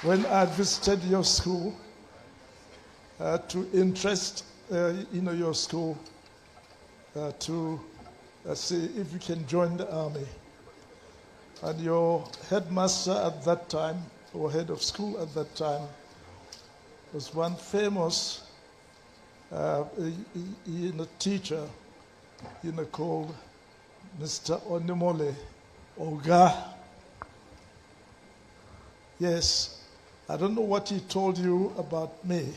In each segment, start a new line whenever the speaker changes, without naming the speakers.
when I visited your school to interest your school to see if you can join the army. And your headmaster at that time, or head of school at that time, was one famous teacher called Mr. Onimole Oga. Yes, I don't know what he told you about me,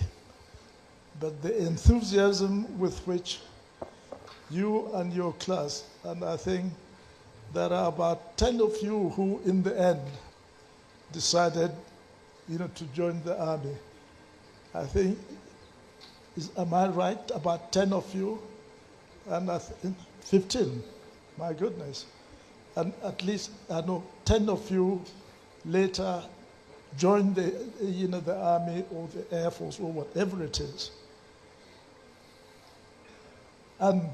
but the enthusiasm with which you and your class, and I think there are about 10 of you who in the end decided to join the army. I think, am I right? About 10 of you, and I think 15, my goodness. And at least I know 10 of you later joined the army or the Air Force or whatever it is. And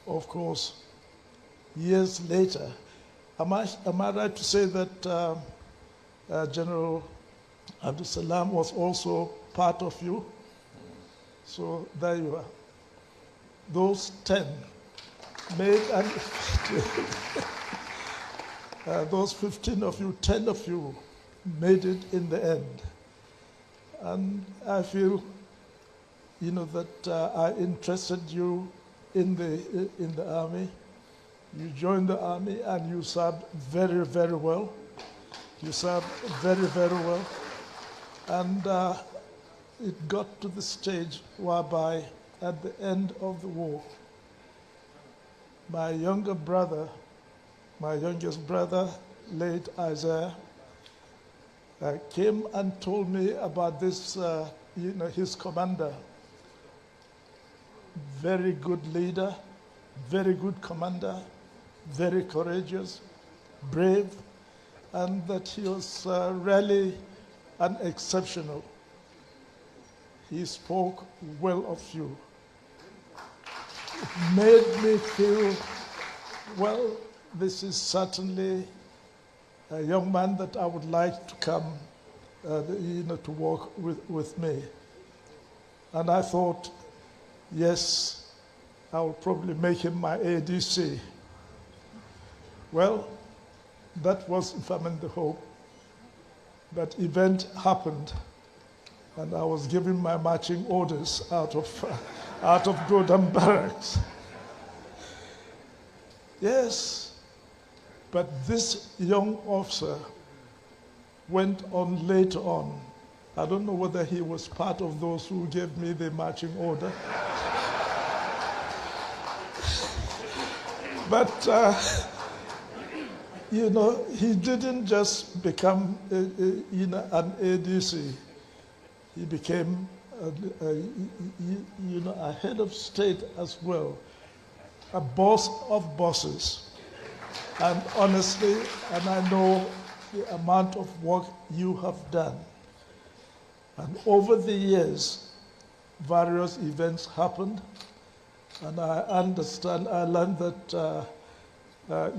of course, years later, am I right to say that General Abdul Salam was also part of you? So there you are. Those 10 made, and those 15 of you, 10 of you made it in the end. And I feel, that I interested you in the army. You joined the army and you served very, very well. You served very, very well. And it got to the stage whereby at the end of the war, my youngest brother, late Isaiah, came and told me about this, his commander. Very good leader, very good commander, very courageous, brave, and that he was really unexceptional. He spoke well of you. It made me feel, well, this is certainly a young man that I would like to come, to work with me. And I thought, yes, I will probably make him my ADC. Well, that was, if I'm in the hope. But event happened, and I was given my marching orders out of Godam Barracks. Yes, but this young officer went on later on. I don't know whether he was part of those who gave me the marching order. But, he didn't just become, an ADC. He became, a head of state as well, a boss of bosses. And honestly, and I know the amount of work you have done. And over the years, various events happened. And I learned that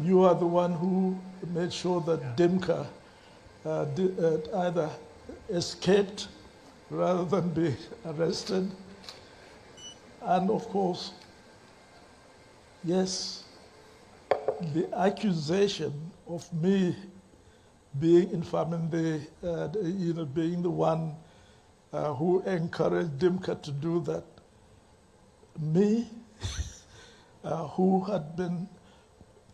you are the one who made sure that Dimka either escaped rather than be arrested. And of course, yes, the accusation of me being being the one who encouraged Dimka to do that, me, who had been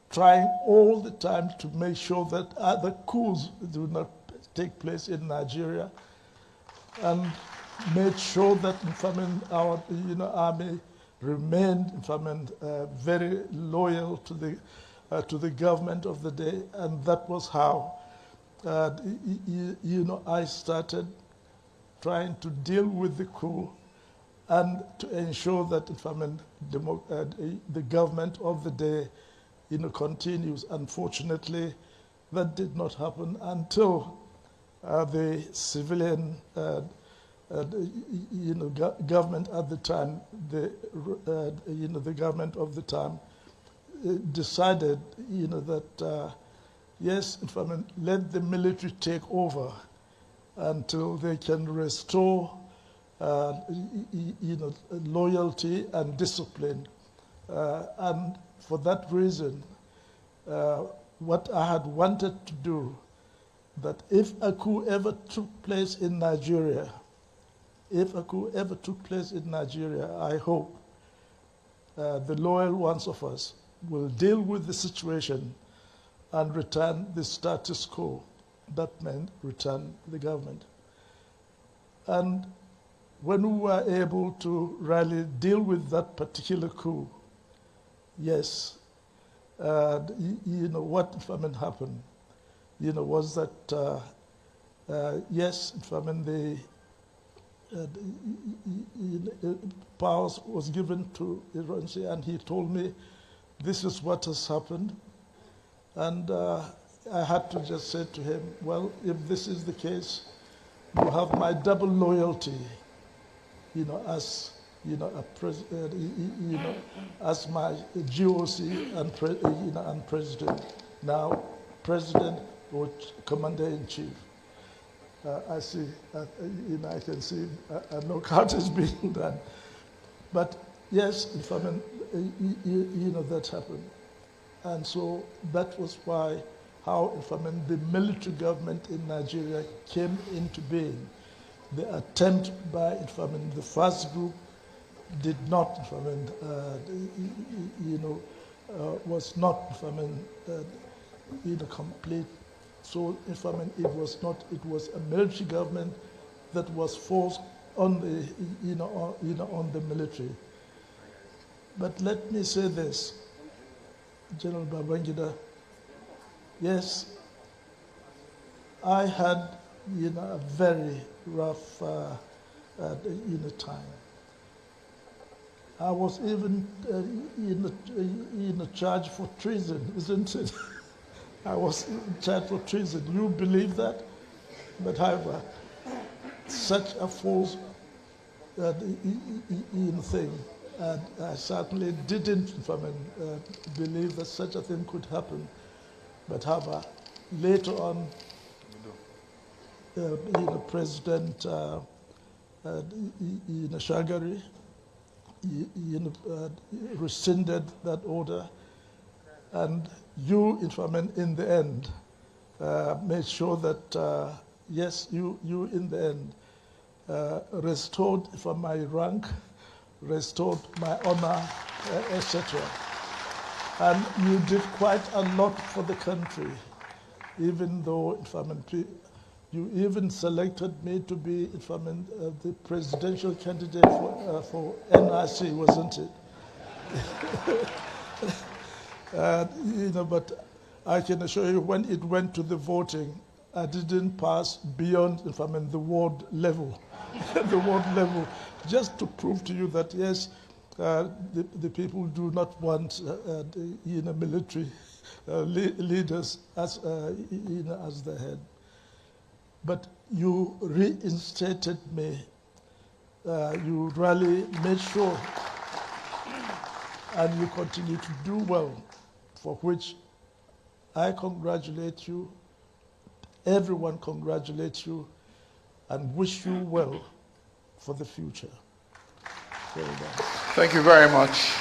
trying all the time to make sure that other coups do not take place in Nigeria, and made sure that our army remained very loyal to the government of the day, and that was how I started trying to deal with the coup and to ensure that the government of the day continues. Unfortunately, that did not happen until the civilian government at the time, the government of the time decided that yes, let the military take over until they can restore loyalty and discipline. And for that reason, what I had wanted to do, that if a coup ever took place in Nigeria, I hope the loyal ones of us will deal with the situation and return the status quo. That meant return the government. And when we were able to really deal with that particular coup, yes, what happened, was that, yes, the powers was given to Iranzi, and he told me, this is what has happened. And I had to just say to him, well, if this is the case, you have my double loyalty, as as my GOC and president. Now, president or commander-in-chief. I see, I can see a knockout is being done. But yes, that happened. And so that was how the military government in Nigeria came into being. The attempt by the first group did not, was not, complete. So, it was a military government that was forced on the, on the military. But let me say this, General Babangida, yes, I had, a very rough, time. I was even charged for treason, isn't it? I was charged for treason. You believe that? But however, such a false thing, and I certainly didn't believe that such a thing could happen. But however, later on, President Shagari rescinded that order, and you, in the end, made sure that, yes, you in the end restored my rank, restored my honor, etc. And you did quite a lot for the country, even though, you even selected me to be, the presidential candidate for NRC, wasn't it? But I can assure you, when it went to the voting, I didn't pass beyond, the ward level, the ward level, just to prove to you that yes, the people do not want, military leaders as, as the head. But you reinstated me. You really made sure, and you continue to do well, for which I congratulate you. Everyone congratulates you and wish you well for the future. Very well.
Thank you very much.